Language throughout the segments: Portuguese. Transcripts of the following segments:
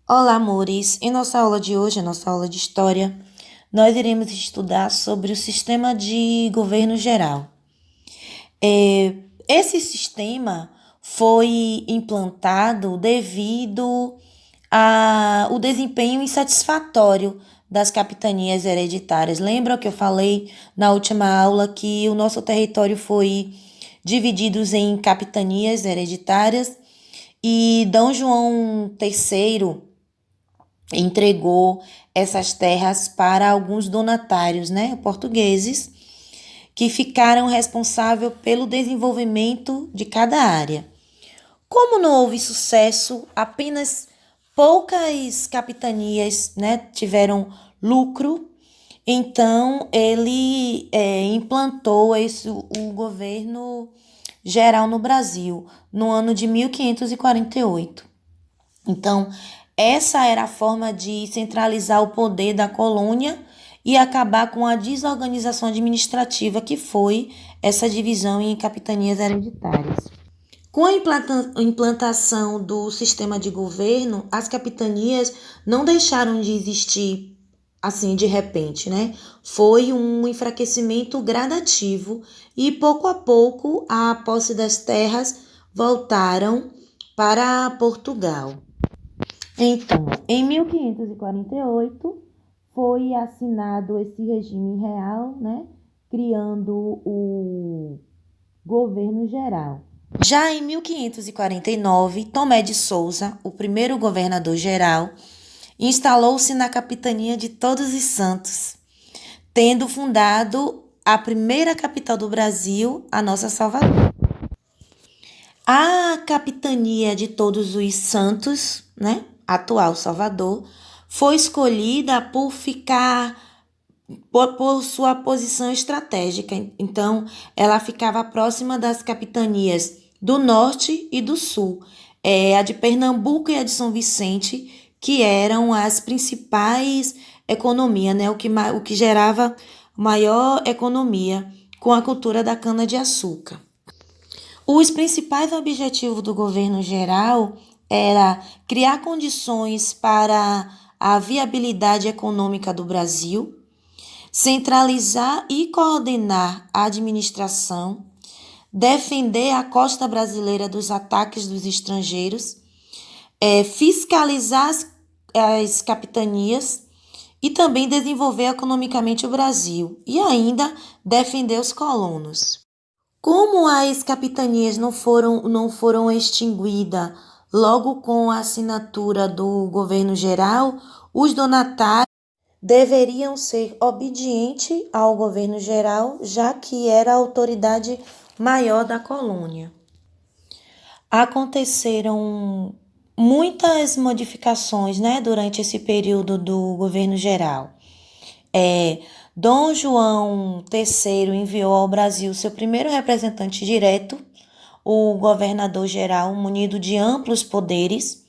Olá, amores! Em nossa aula de hoje, nossa aula de História, nós iremos estudar sobre o sistema de governo geral. Esse sistema foi implantado devido ao desempenho insatisfatório das capitanias hereditárias. Lembra que eu falei na última aula que o nosso território foi dividido em capitanias hereditárias e Dom João III entregou essas terras para alguns donatários, né, portugueses, que ficaram responsáveis pelo desenvolvimento de cada área. Como não houve sucesso, apenas poucas capitanias, né, tiveram lucro. Então ele implantou o governo geral no Brasil no ano de 1548. Então, essa era a forma de centralizar o poder da colônia e acabar com a desorganização administrativa que foi essa divisão em capitanias hereditárias. Com a implantação do sistema de governo, as capitanias não deixaram de existir assim de repente, né? Foi um enfraquecimento gradativo e pouco a pouco a posse das terras voltaram para Portugal. Então, em 1548 foi assinado esse regime real, né, criando o governo geral. Já em 1549, Tomé de Souza, o primeiro governador geral, instalou-se na capitania de Todos os Santos, tendo fundado a primeira capital do Brasil, a nossa Salvador. A capitania de Todos os Santos, né, atual Salvador, foi escolhida por ficar por sua posição estratégica. Então, ela ficava próxima das capitanias do Norte e do Sul, a de Pernambuco e a de São Vicente, que eram as principais economias, né, o que gerava maior economia com a cultura da cana-de-açúcar. Os principais objetivos do governo geral era criar condições para a viabilidade econômica do Brasil, centralizar e coordenar a administração, defender a costa brasileira dos ataques dos estrangeiros, fiscalizar as capitanias e também desenvolver economicamente o Brasil e ainda defender os colonos. Como as capitanias não foram extinguidas logo com a assinatura do governo geral, os donatários deveriam ser obedientes ao governo geral, já que era a autoridade maior da colônia. Aconteceram muitas modificações, né, durante esse período do governo geral. Dom João III enviou ao Brasil seu primeiro representante direto, o governador-geral, munido de amplos poderes.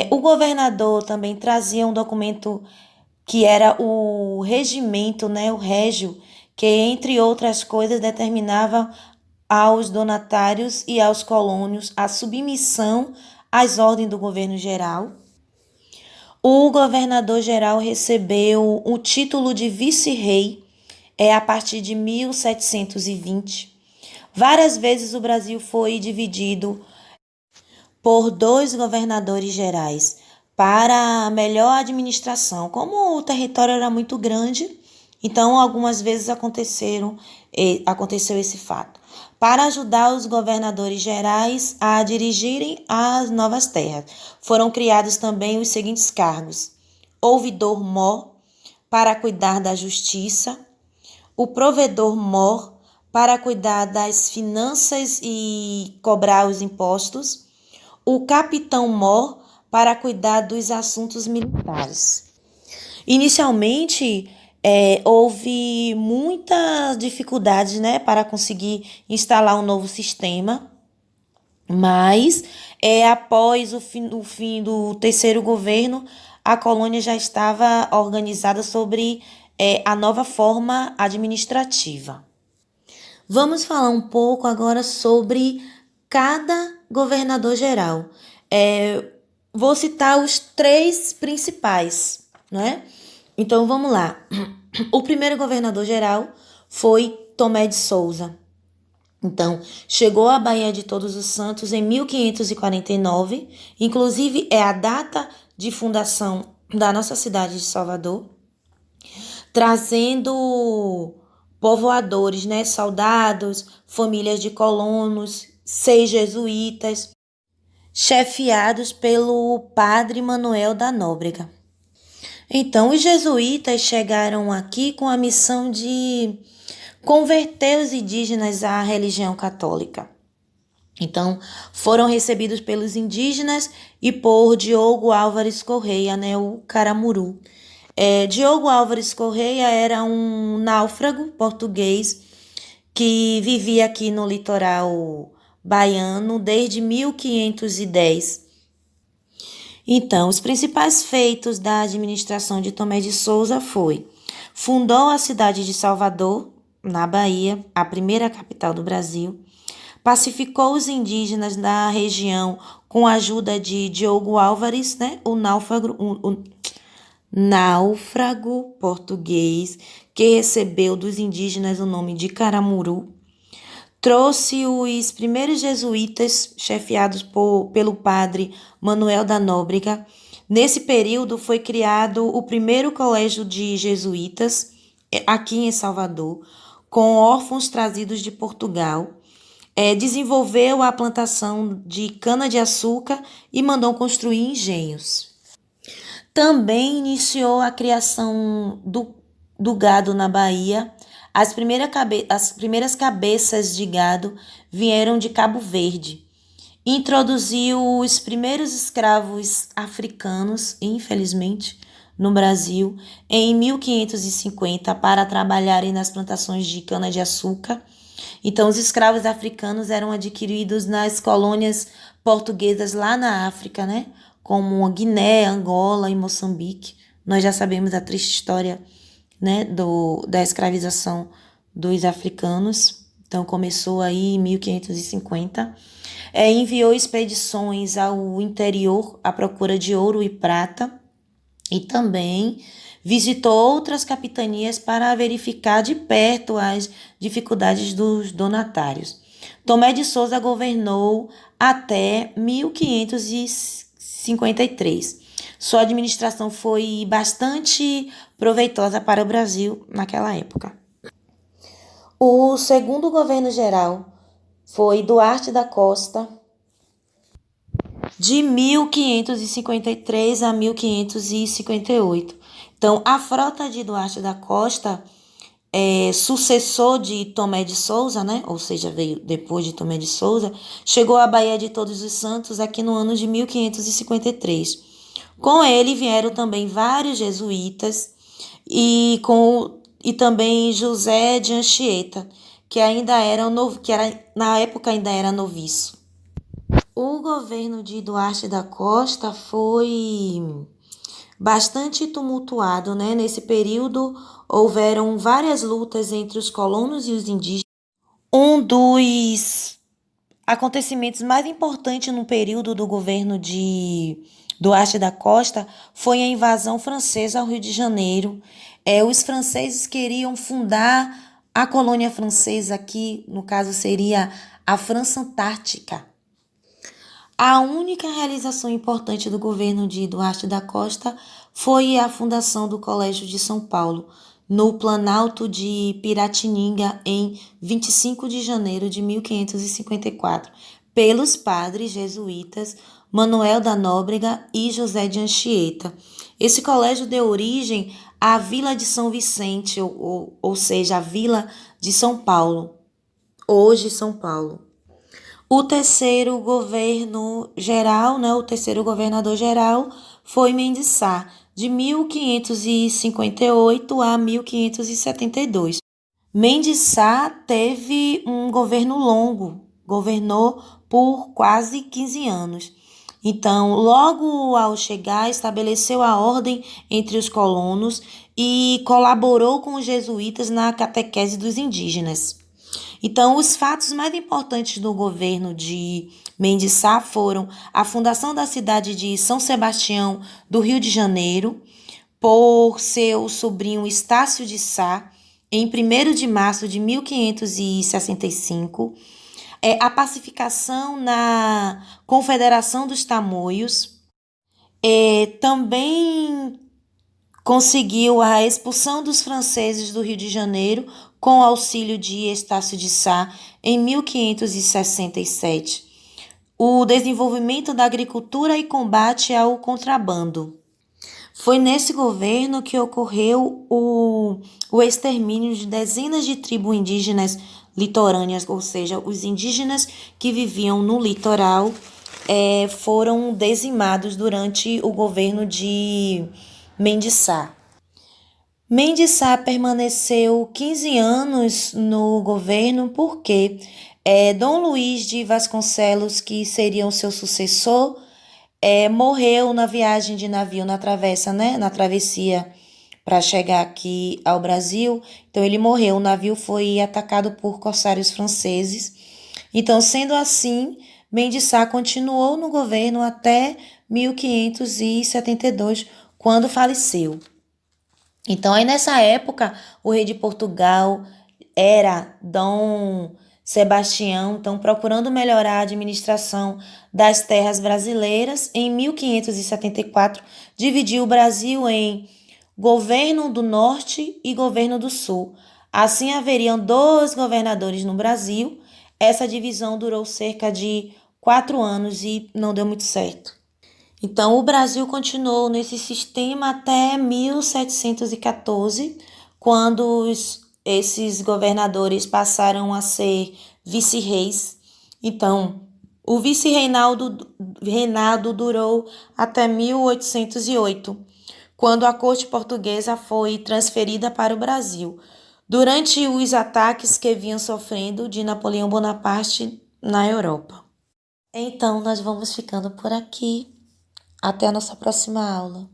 O governador também trazia um documento que era o regimento, né, o régio, que, entre outras coisas, determinava aos donatários e aos colônios a submissão às ordens do governo geral. O governador-geral recebeu o título de vice-rei a partir de 1720. Várias vezes o Brasil foi dividido por dois governadores gerais para melhor administração. Como o território era muito grande, então algumas vezes aconteceu esse fato. Para ajudar os governadores gerais a dirigirem as novas terras, foram criados também os seguintes cargos: ouvidor-mor, para cuidar da justiça; o provedor-mor, para cuidar das finanças e cobrar os impostos; o capitão-mor, para cuidar dos assuntos militares. Inicialmente, houve muitas dificuldades, né, para conseguir instalar um novo sistema, mas após o fim do terceiro governo, a colônia já estava organizada sobre a nova forma administrativa. Vamos falar um pouco agora sobre cada governador geral. Vou citar os três principais, né? Então vamos lá. O primeiro governador geral foi Tomé de Souza. Então, chegou à Baía de Todos os Santos em 1549, inclusive é a data de fundação da nossa cidade de Salvador, trazendo povoadores, né, soldados, famílias de colonos, 6 jesuítas, chefiados pelo padre Manuel da Nóbrega. Então, os jesuítas chegaram aqui com a missão de converter os indígenas à religião católica. Então, foram recebidos pelos indígenas e por Diogo Álvares Correia, né, o Caramuru. Diogo Álvares Correia era um náufrago português que vivia aqui no litoral baiano desde 1510. Então, os principais feitos da administração de Tomé de Souza foi: fundou a cidade de Salvador, na Bahia, a primeira capital do Brasil, pacificou os indígenas da região com a ajuda de Diogo Álvares, né, o náufrago português que recebeu dos indígenas o nome de Caramuru. Trouxe os primeiros jesuítas, chefiados pelo padre Manuel da Nóbrega. Nesse período foi criado o primeiro colégio de jesuítas, aqui em Salvador, com órfãos trazidos de Portugal. Desenvolveu a plantação de cana-de-açúcar e mandou construir engenhos. Também iniciou a criação do gado na Bahia. As primeiras cabeças de gado vieram de Cabo Verde. Introduziu os primeiros escravos africanos, infelizmente, no Brasil, em 1550, para trabalharem nas plantações de cana-de-açúcar. Então, os escravos africanos eram adquiridos nas colônias portuguesas lá na África, né? Como Guiné, Angola e Moçambique. Nós já sabemos a triste história, né, da escravização dos africanos. Então, começou aí em 1550. Enviou expedições ao interior à procura de ouro e prata e também visitou outras capitanias para verificar de perto as dificuldades dos donatários. Tomé de Souza governou até 1553. Sua administração foi bastante proveitosa para o Brasil naquela época. O segundo governo geral foi Duarte da Costa, de 1553 a 1558. Então, a frota de Duarte da Costa, sucessor de Tomé de Souza, né? Ou seja, veio depois de Tomé de Souza, chegou à Baía de Todos os Santos aqui no ano de 1553. Com ele vieram também vários jesuítas e também José de Anchieta, que na época ainda era noviço. O governo de Duarte da Costa foi bastante tumultuado, né? Nesse período houveram várias lutas entre os colonos e os indígenas. Um dos acontecimentos mais importantes no período do governo de Duarte da Costa foi a invasão francesa ao Rio de Janeiro. Os franceses queriam fundar a colônia francesa aqui, no caso seria a França Antártica. A única realização importante do governo de Duarte da Costa foi a fundação do Colégio de São Paulo, no Planalto de Piratininga, em 25 de janeiro de 1554, pelos padres jesuítas Manuel da Nóbrega e José de Anchieta. Esse colégio deu origem à Vila de São Vicente, ou seja, a Vila de São Paulo, hoje São Paulo. O terceiro governo geral, né, o terceiro governador geral foi Mendes Sá, de 1558 a 1572. Mendes Sá teve um governo longo, governou por quase 15 anos. Então, logo ao chegar, estabeleceu a ordem entre os colonos e colaborou com os jesuítas na catequese dos indígenas. Então, os fatos mais importantes do governo de Mendes Sá foram a fundação da cidade de São Sebastião, do Rio de Janeiro, por seu sobrinho Estácio de Sá, em 1º de março de 1565, a pacificação na Confederação dos Tamoios, também conseguiu a expulsão dos franceses do Rio de Janeiro com auxílio de Estácio de Sá em 1567. O desenvolvimento da agricultura e combate ao contrabando. Foi nesse governo que ocorreu o extermínio de dezenas de tribos indígenas litorâneas, ou seja, os indígenas que viviam no litoral foram dizimados durante o governo de Mendes Sá. Mendes Sá permaneceu 15 anos no governo porque Dom Luís de Vasconcelos, que seria o seu sucessor, morreu na viagem de navio, na travessa, né? Na travessia para chegar aqui ao Brasil. Então ele morreu, o navio foi atacado por corsários franceses. Então, sendo assim, Mendes Sá continuou no governo até 1572, quando faleceu. Então, aí nessa época, o rei de Portugal era Dom Sebastião, então procurando melhorar a administração das terras brasileiras. Em 1574, dividiu o Brasil em governo do Norte e governo do Sul. Assim, haveriam 2 governadores no Brasil. Essa divisão durou cerca de 4 anos e não deu muito certo. Então, o Brasil continuou nesse sistema até 1714, quando esses governadores passaram a ser vice-reis. Então, o vice-reinado durou até 1808, quando a corte portuguesa foi transferida para o Brasil, durante os ataques que vinham sofrendo de Napoleão Bonaparte na Europa. Então, nós vamos ficando por aqui. Até a nossa próxima aula.